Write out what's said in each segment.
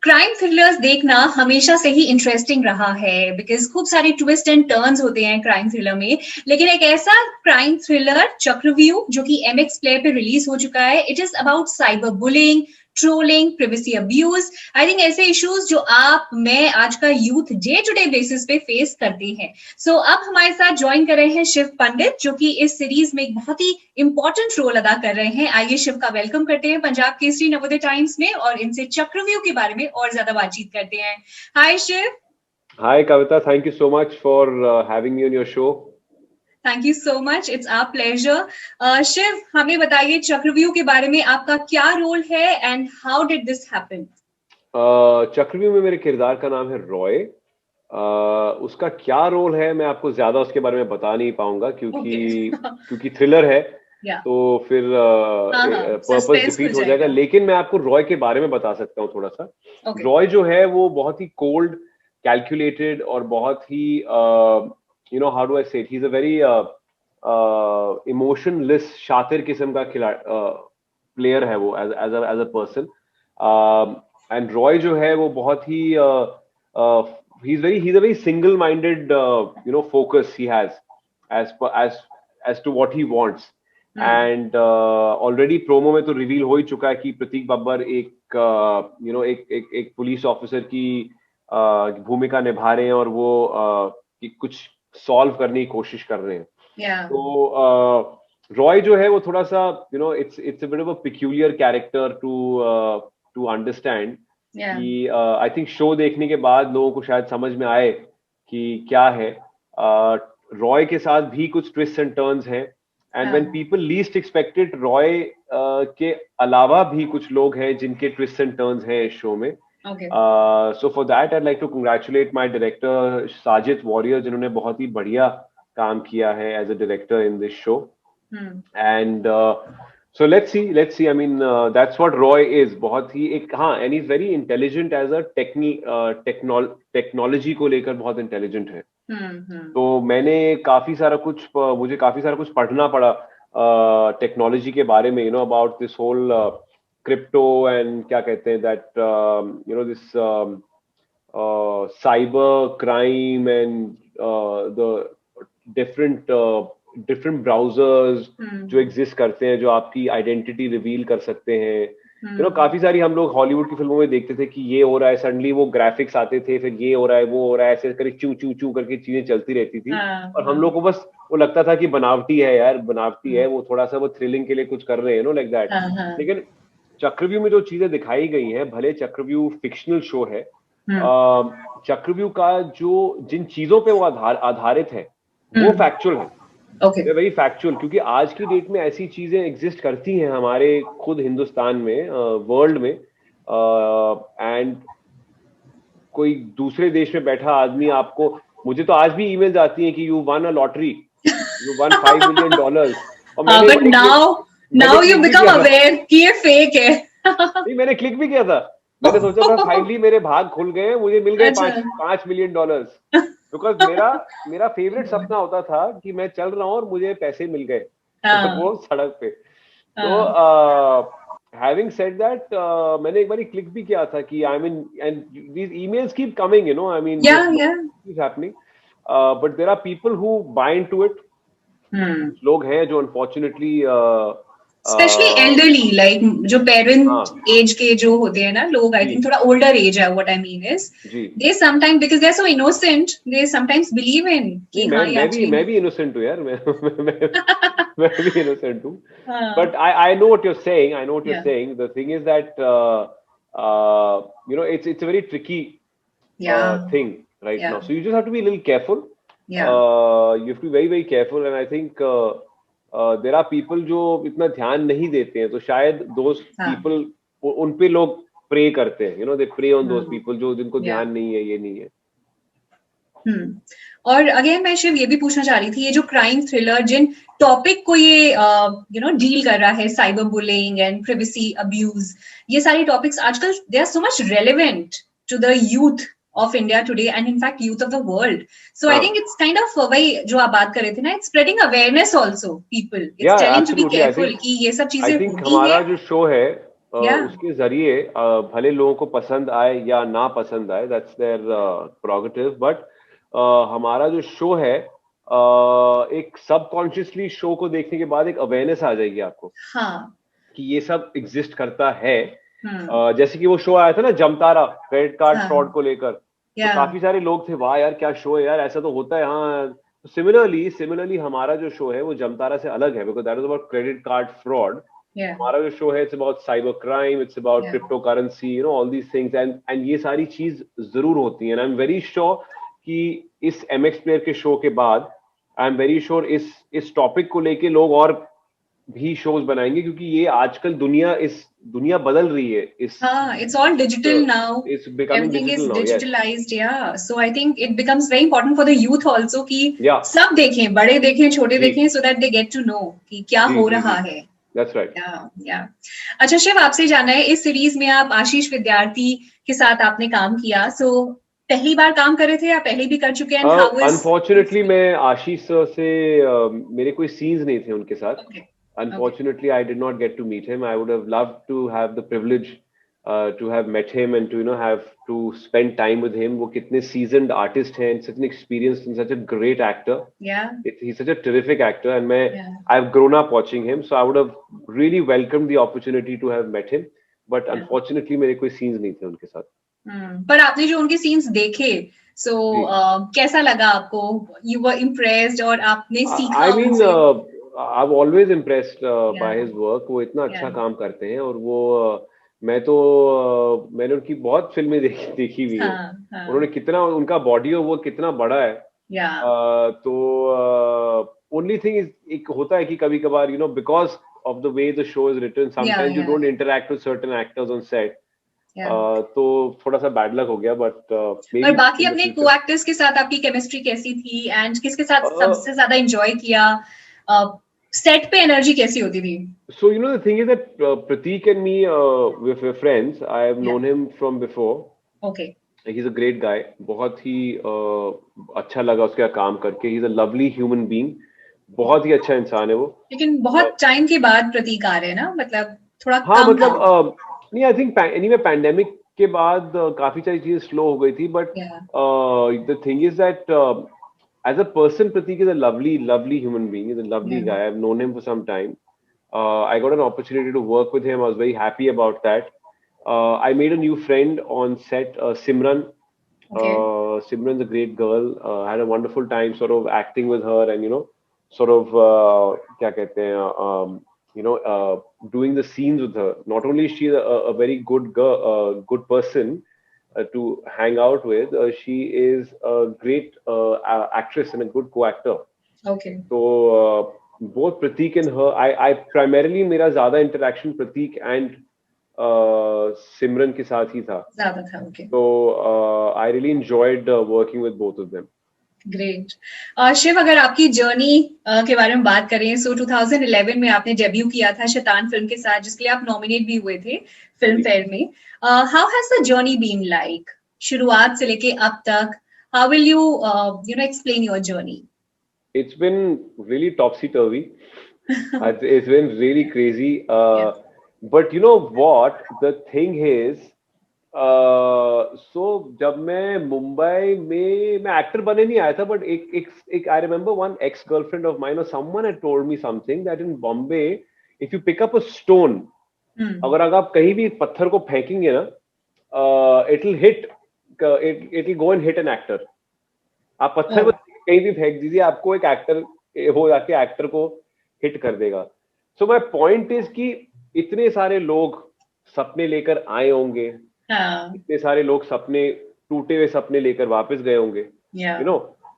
Crime thrillers देखना हमेशा से ही इंटरेस्टिंग रहा है बिकॉज खूब सारे ट्विस्ट एंड टर्न्स होते हैं क्राइम थ्रिलर में। लेकिन एक ऐसा क्राइम थ्रिलर चक्रव्यूह जो कि एमएक्स प्लेयर पे रिलीज हो चुका है, it is about cyber bullying, trolling, privacy abuse. I think ऐसे इश्यूज जो आप मैं आज का youth day to day basis पे फेस करते हैं। सो अब हमारे साथ ज्वाइन कर रहे हैं शिव पंडित, जो कि इस सीरीज में एक बहुत ही इंपॉर्टेंट रोल अदा कर रहे हैं। आइए शिव का वेलकम करते हैं पंजाब केसरी नवोदय टाइम्स में और इनसे चक्रव्यूह के बारे में और ज्यादा बातचीत करते हैं। Hi Shiv. Hi Kavita, thank you so much for having me on your show. Thank you so much, it's our pleasure. Shiv, हमें बताइए चक्रव्यूह के बारे में, आपका क्या रोल है and how did this happen? चक्रव्यूह में मेरे किरदार का नाम है रॉय। उसका क्या रोल है मैं आपको ज्यादा उसके बारे में बता नहीं पाऊंगा क्योंकि थ्रिलर है। तो फिर पर्पस डिफीट हो जाएगा। लेकिन मैं आपको रॉय के बारे में बता सकता हूँ थोड़ा सा। रॉय जो है वो बहुत ही कोल्ड, कैलकुलेटेड और बहुत ही how do I say it, he is a very emotionless, शातिर किस्म का प्लेयर है वो as a person. And Roy जो है वो बहुत ही he's a very single minded focus he has as to what he wants. And already promo में तो रिवील हो ही चुका है कि प्रतीक बब्बर एक एक पुलिस ऑफिसर की भूमिका निभा रहे हैं और वो कुछ सॉल्व करने की कोशिश कर रहे हैं। तो रॉय जो है वो थोड़ा सा it's a bit of a peculiar character to understand कि आई थिंक शो देखने के बाद लोगों को शायद समझ में आए कि क्या है। रॉय के साथ भी कुछ ट्विस्ट एंड टर्न्स हैं and when people least expected, Roy के अलावा भी कुछ लोग हैं जिनके ट्विस्ट एंड टर्न्स हैं इस शो में। So for that I like to congratulate my director Sajid Warrier, जिन्होंने बहुत ही बढ़िया काम किया है as a director in this show. And so let's see, I mean that's what Roy is, बहुत ही एक, हाँ, and he's very intelligent as a technology को लेकर बहुत इंटेलिजेंट है। तो मुझे काफी सारा कुछ पढ़ना पड़ा टेक्नोलॉजी के बारे में, about this whole crypto and क्या कहते हैं that this cyber crime and the different browsers जो एग्जिस्ट करते हैं, जो आपकी आइडेंटिटी रिवील कर सकते हैं। काफी सारी हम लोग हॉलीवुड की फिल्मों में देखते थे कि ये हो रहा है, सडनली वो ग्राफिक्स आते थे, फिर ये हो रहा है, वो हो रहा है, ऐसे करके चू चू चू करके चीजें चलती रहती थी। और हम लोग को बस वो लगता था कि बनावटी है यार, बनावटी है, वो थोड़ा सा वो थ्रिलिंग के लिए कुछ कर रहे हैं, लाइक दैट। लेकिन चक्रव्यूह में जो चीजें दिखाई गई हैं, भले चक्रव्यूह फिक्शनल शो है, चक्रव्यूह का जिन चीजों पे वो आधारित है वो फैक्चुअल है। वेरी फैक्चुअल, क्योंकि आज की डेट में ऐसी चीजें एग्जिस्ट करती हैं हमारे खुद हिंदुस्तान में, वर्ल्ड में, एंड कोई दूसरे देश में बैठा आदमी आपको, मुझे तो आज भी ईमेल्स आती हैं कि you one a lottery, you one $5 million, but now you become aware कि ये फेक है। नहीं, मैंने क्लिक भी किया था, मैंने सोचा था फाइनली मेरे भाग खुल गए, मुझे मिल गए $5 million। बिकॉज मेरा फेवरेट सपना होता था कि मैं चल रहा हूँ और मुझे पैसे मिल गए वो सड़क पे। तो हैविंग सेड दैट, मैंने एक बार क्लिक भी किया था कि I mean, and these emails keep coming, I mean is happening, but there are people who buy into it. लोग हैं जो अनफॉर्चुनेटली स्पेशली एल्डरली, लाइक जो पेरेंट एज के जो होते हैं ना लोग, आई थिंक थोड़ा ओल्डर एज है, what I mean is they sometime, because they are so innocent, they sometimes believe in कि हां यार, मैं भी इनोसेंट हूं यार, मैं भी इनोसेंट हूं, but I know what you are saying, the thing is that it's a very tricky thing right now, so you just have to be a little careful. You have to be very very careful, and I think there are people जो इतना ध्यान नहीं देते हैं, तो शायद those people, उन पे लोग प्रे करते हैं, they pray on those people जो जिनको ध्यान नहीं है, ये नहीं है। और अगेन मैं शिव ये भी पूछना चाह रही थी, ये जो क्राइम थ्रिलर जिन टॉपिक को ये डील कर रहा है, cyber bullying and privacy abuse, ये सारे टॉपिक्स आजकल they are so much relevant to the youth of India today and in fact youth of the world, so I think it's kind of वही जो आप बात कर रहे थे ना, it's spreading awareness also, people, it's telling to be careful कि ये सब चीजें होती हैं। हमारा जो शो है Yeah. उसके जरिए भले लोगों को पसंद आए या ना पसंद आए, दैट्स देयर प्रोगेटिव, बट हमारा जो शो है, एक सबकॉन्शियसली शो को देखने के बाद एक अवेयरनेस आ जाएगी आपको हाँ. कि ये सब एग्जिस्ट करता है। हम्म. जैसे कि वो शो आया था ना जमतारा, क्रेडिट कार्ड हाँ. फ्रॉड को लेकर, तो Yeah. काफी सारे लोग थे, वाह यार क्या शो है यार, ऐसा तो होता है। हाँ, सिमिलरली हमारा जो शो है वो जमतारा से अलग है, because that is about credit card fraud. Yeah. हमारा जो शो है it's about cyber crime, it's about Yeah. Crypto currency, all these things, and ये सारी चीज जरूर होती है। आई एम वेरी श्योर कि इस एमएक्स प्लेयर के शो के बाद, आई एम वेरी श्योर इस टॉपिक को लेके लोग और भी शोज बनाएंगे, क्योंकि ये आजकल दुनिया बदल रही है। It's all digital now. It's becoming Everything is digital now. Yes. digitalized. Yeah. So I think it becomes very important for the youth also कि Yeah. सब देखें, बड़े देखें, छोटे जी. देखें, so that they get to know कि क्या जी, हो जी, रहा जी. है. That's right. Yeah. अच्छा शिव, आपसे जानना है, इस सीरीज में आप आशीष विद्यार्थी के साथ आपने काम किया, so पहली बार काम कर रहे थे या पहले भी कर चुके हैं? How is? Unfortunately, मैं आशीष सर से मेरे कोई सीन्स नहीं थे उनके साथ. Okay. Unfortunately, I did not get to meet him. I would have loved to have the privilege to have met him and to have to spend time with him. वो कितने seasoned artist हैं, such an experienced and such a great actor. Yeah. He's such a terrific actor, and Yeah. I've grown up watching him, so I would have really welcomed the opportunity to have met him. But Yeah. unfortunately, मेरे कोई scenes नहीं थे उनके साथ. पर आपने जो उनके सीन्स देखे, so कैसा लगा आपको? You were impressed और आपने सीखा I mean, उनसे? I've always impressed by Yeah. his work. वो इतना अच्छा Yeah. काम करते हैं, और वो मैंने उनकी बहुत फिल्में देखी हुई है. हाँ. उन्होंने कितना, उनका बॉडी हो वो कितना बड़ा है. Yeah. तो only thing is, एक होता है कि कभी कभार because of the way the show is written, sometimes you Yeah. don't interact with certain actors on set. Yeah. तो थोड़ा सा बैड लक हो गया, बट और बाकी अपने को एक्टर्स के साथ आपकी केमिस्ट्री कैसी थी, एंड किसके साथ सबसे ज्यादा एंजॉय किया? सेट पे एनर्जी कैसी होती थी? So the thing is that Prateek and me, we're friends. I have known him from before. Okay. He's a great guy. बहुत ही अच्छा लगा उसका काम करके. He's a lovely human being. बहुत ही अच्छा इंसान है वो. लेकिन बहुत टाइम के बाद प्रतीक आ रहे हैं ना, मतलब थोड़ा हाँ, कम मतलब नहीं, आई थिंक एनीवे पैंडेमिक के बाद काफी सारी चीजें स्लो हो गई थी, but the thing is that as a person, Prateek is a lovely human being. He's a lovely guy. I've known him for some time. I got an opportunity to work with him. I was very happy about that. I made a new friend on set, Simran. Okay. Simran's a great girl. Had a wonderful time sort of acting with her, and sort of क्या कहते हैं, doing the scenes with her. Not only is she a very good girl, good person to hang out with, she is a great actress and a good co-actor. Okay. So both Prateek and her, I primarily मेरा ज़्यादा interaction Prateek and Simran के साथ ही था. ज़्यादा था. Okay. So I really enjoyed working with both of them. Great. Shiv, अगर आपकी journey के बारे में बात करें, सो 2011 में आपने डेब्यू किया था शैतान फिल्म के साथ, जिसके लिए आप नॉमिनेट भी हुए थे फिल्म फेयर में. How has the journey been like, शुरुआत से लेके अब तक? How will you explain your journey? It's been really topsy-turvy. It's been really crazy. But you know what? The thing is, so जब मैं मुंबई में, मैं एक्टर बने नहीं आया था, बट एक I remember one ex-girlfriend of mine or someone had told me something that in Bombay, if you pick up a stone, अगर आप कहीं भी पत्थर को फेंकेंगे ना, it'll go and hit an actor. आप पत्थर को कहीं भी फेंक दीजिए, आपको एक एक्टर हो जाके एक्टर को हिट कर देगा. सो माय पॉइंट इज कि इतने सारे लोग सपने लेकर आए होंगे, इतने सारे लोग टूटे हुए सपने लेकर वापस गए होंगे.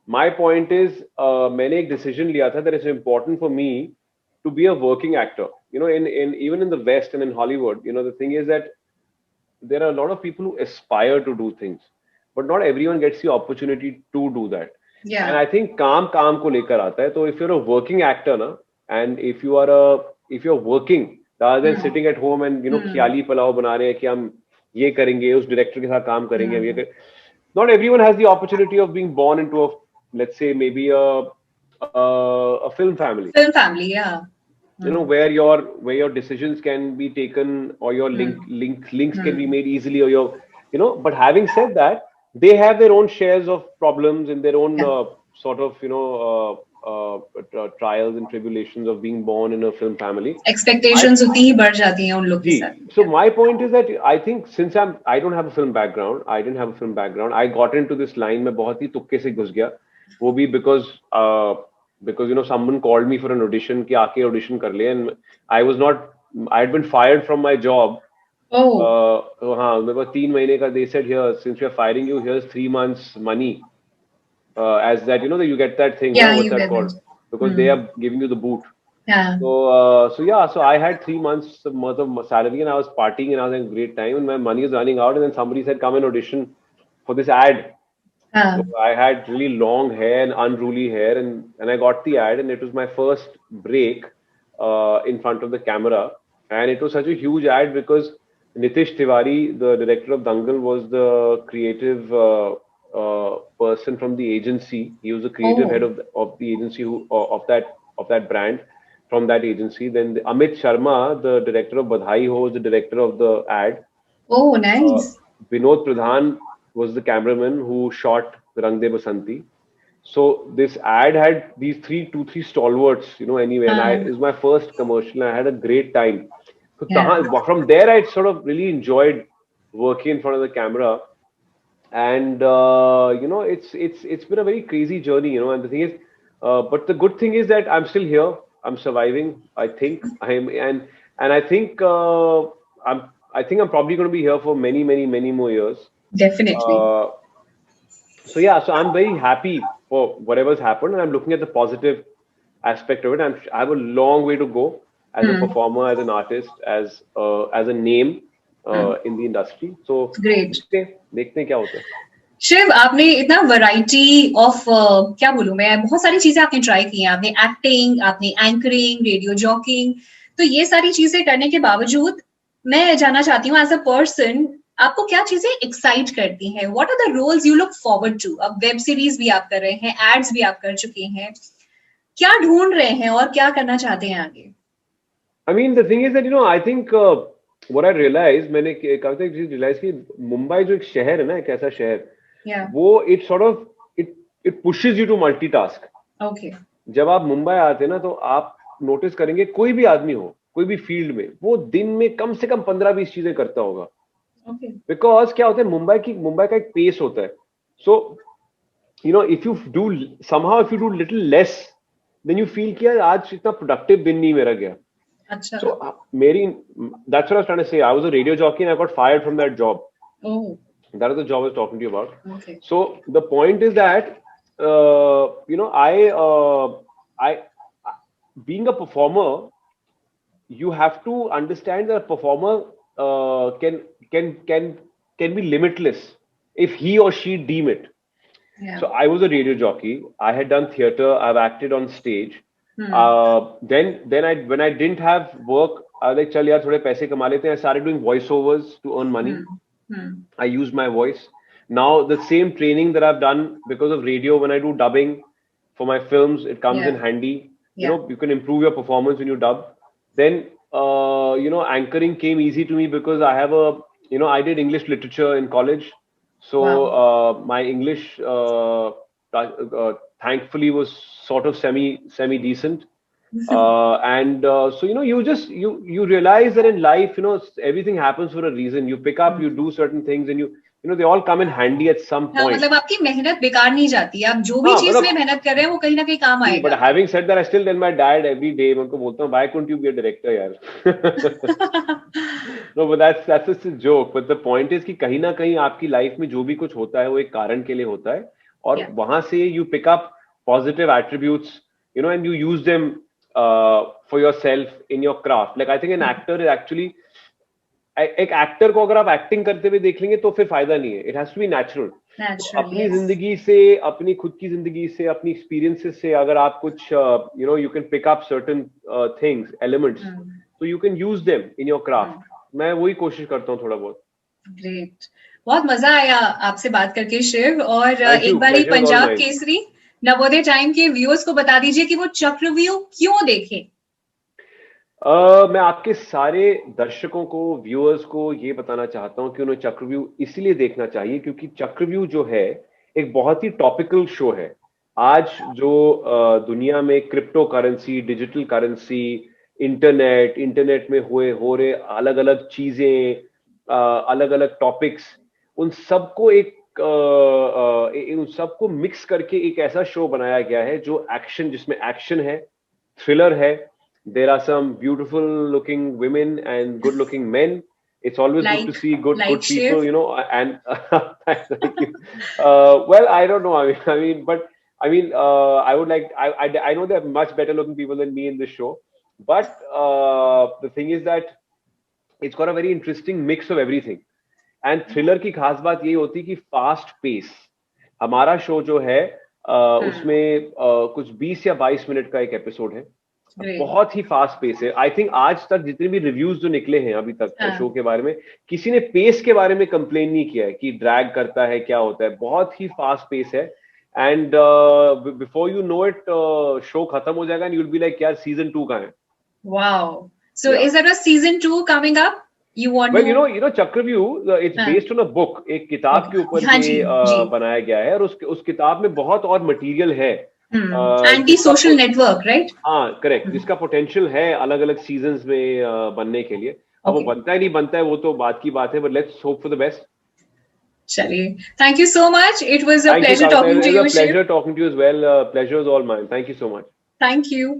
माय पॉइंट इज, मैंने एक डिसीजन लिया था that it's important for me to be a working actor. Even in the West and in Hollywood, the thing is that there are a lot of people who aspire to do things, but not everyone gets the opportunity to do that. Yeah. And I think काम को लेकर आता है. तो if you're a working actor ना, and if you're working rather than sitting at home and ख्याली पुलाव बना रहे हैं कि हम ये करेंगे, उस डायरेक्टर के साथ काम करेंगे, ये not everyone has the opportunity of being born into a, let's say, maybe a film family. Film family, yeah. you know, where your decisions can be taken, or your links can be made easily, or your, you know. But having said that, they have their own shares of problems and their own Yeah. sort of, you know, trials and tribulations of being born in a film family. Expectations उतनी ही बढ़ जाती हैं उन लोग के जी, साथ. so my point is that I think since I don't have a film background, I didn't have a film background, I got into this line, मैं बहुत ही तुक्के से घुस गया, वो भी because you know someone called me for an audition कि आके audition कर ले, and I had been fired from my job. तो हाँ, मेरे पास 3 महीने का, they said here, since we are firing you, here's 3 months money, as that, you know, that you get that thing, Yeah, what's you that get called? it. Because they are giving you the boot. Yeah. So yeah, so I had 3 months worth of salary, and I was partying, and I was having a great time, and my money was running out, and then somebody said, come and audition for this ad. So I had really long hair and unruly hair, and I got the ad, and it was my first break in front of the camera, and it was such a huge ad because Nitish Tiwari, the director of Dangal, was the creative person from the agency. He was the creative head of the agency of that brand, from that agency. Then Amit Sharma, the director of Badhai Ho, was the director of the ad. Oh, nice. Vinod Pradhan was the cameraman who shot Rang De Basanti. So this ad had these two, three stalwarts, you know, anyway, and it was my first commercial. And I had a great time. So from there, I sort of really enjoyed working in front of the camera, and you know, it's been a very crazy journey, you know. And the thing is, but the good thing is that I'm still here. I'm surviving. I think and I think I think I'm probably going to be here for many, many, many more years. Definitely. So yeah, so I'm very happy for whatever's happened, and I'm looking at the positive aspect of it. I have a long way to go as a performer, as an artist, as a name in the industry. So Great. देखते हैं क्या होता है. शिव, आपने इतना variety of क्या बोलूं मैं, बहुत सारी चीजें आपने ट्राई की हैं. आपने एक्टिंग, आपने एंकरिंग, रेडियो जॉकिंग, तो ये सारी चीजें करने के बावजूद मैं जानना चाहती हूँ एज अ पर्सन, आपको क्या चीजें एक्साइट करती हैं? What are the roles you look forward to? अब वेब सीरीज भी आप कर रहे हैं, एड्स भी आप कर चुके हैं, क्या ढूंढ रहे हैं और क्या करना चाहते हैं आगे? I mean, the thing is that, you know, I think what I realized, मैंने कब तक realize कि मुंबई जो एक शहर है ना, एक ऐसा शहर, वो it sort of it pushes you to multitask. Okay. जब आप मुंबई आते हैं ना, तो आप नोटिस करेंगे कोई भी आदमी हो, कोई भी फील्ड में, वो दिन में कम से कम 15-20 चीजें करता होगा. बिकॉज क्या होता है, मुंबई का एक पेस होता है. So you know, if you do little less, then you feel कि यार आज इतना प्रोडक्टिव दिन नहीं मेरा गया. अच्छा. So that's what I was trying to say. I was a radio jockey and I got fired from that job. Oh. That is the job I was talking to you about. Okay. So the point is that you know, I being a performer, you have to understand that a performer can be limitless if he or she deem it. Yeah. So I was a radio jockey. I had done theater. I've acted on stage. Then when I didn't have work, I was like, चल यार थोड़े पैसे कमा लेते हैं. I started doing voiceovers to earn money. I used my voice. Now the same training that I've done because of radio, when I do dubbing for my films, it comes in handy. You know, you can improve your performance when you dub. Then you know, anchoring came easy to me because I have I did English literature in college. So my English thankfully was sort of semi decent. And so, you know, you realize that in life, you know, everything happens for a reason. You pick up, you do certain things, and you know, they all come in handy at some point. मतलब आपकी मेहनत बेकार नहीं जाती, आप जो भी चीज में मेहनत कर रहे हैं वो कहीं ना कहीं काम आएगा. But having said that, I still tell my dad every day, मैं उनको बोलता हूँ, why couldn't you be a director यार? No, but that's just a joke. But the point is कि कहीं ना कहीं आपकी लाइफ में जो भी कुछ होता है वो एक कारण के लिए होता है, और वहां से you pick up positive attributes, you know, and you use them for yourself in your craft. Like I think an actor is actually, एक एक्टर को अगर आप एक्टिंग करते हुए देख लेंगे तो फिर फायदा नहीं है. It has to be natural. अपनी जिंदगी से, अपनी खुद की जिंदगी से, अपनी एक्सपीरियंसेस से अगर आप कुछ you know, you can pick up certain things, elements, तो you can use them in your craft. मैं वही कोशिश करता हूँ थोड़ा बहुत. ग्रेट, बहुत मजा आया आपसे बात करके शिव. और एक बार पंजाब केसरी नवोदय टाइम के व्यूअर्स को बता दीजिए कि वो चक्रव्यूह क्यों देखें. मैं आपके सारे दर्शकों को, व्यूअर्स को ये बताना चाहता हूँ कि उन्हें चक्रव्यूह इसलिए देखना चाहिए क्योंकि चक्रव्यूह जो है एक बहुत ही टॉपिकल शो है। आज जो दुनिया में crypto currency, digital currency, internet में हो रहे अलग अलग चीजें, अलग अलग टॉपिक्स, उन सबको उन सबको मिक्स करके एक ऐसा शो बनाया गया है जो जिसमें एक्शन है, थ्रिलर है। There are some beautiful looking women and good looking men. It's always good to see good Shiv. people, and thank you. Well, I don't know. But I would like. I know there are much better looking people than me in this show, but the thing is that it's got a very interesting mix of everything. And thriller की खास बात ये होती है कि fast pace. हमारा show जो है उसमें कुछ 20 या 22 मिनट का एक एपिसोड है। बहुत ही फास्ट पेस है। आई थिंक आज तक जितने भी रिव्यूज जो निकले हैं अभी तक शो के बारे में, किसी ने पेस के बारे में कंप्लेन नहीं किया है कि ड्रैग करता है, क्या होता है। बहुत ही फास्ट पेस है and before you know it show खत्म हो जाएगा and you will be like यार सीजन 2 कहां है। Wow, so is there a season 2 coming up? You want well, you know Chakravyuh, it's based on a book, एक किताब के ऊपर ये बनाया गया है और उस किताब में बहुत और मटेरियल है। Anti social network, right? हाँ, करेक्ट, जिसका पोटेंशियल है अलग अलग सीजन्स में बनने के लिए। अब वो बनता है नहीं बनता है वो तो बात की बात है, but let's hope for the best. चलिए, thank you so much, it was a pleasure talking to you. Pleasure talking to you as well, pleasure is all mine, thank you so much. Thank you.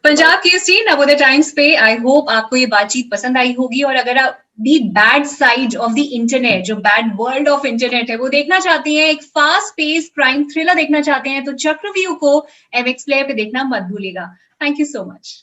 Punjab Kesari Navodaya Times पे I hope आपको ये बातचीत पसंद आई होगी, और अगर आप भी bad side of the internet, जो बैड वर्ल्ड ऑफ इंटरनेट है वो देखना चाहते हैं, एक फास्ट पेस क्राइम थ्रिलर देखना चाहते हैं, तो चक्रव्यूह को MX प्लेयर पे देखना मत भूलिएगा। Thank you so much.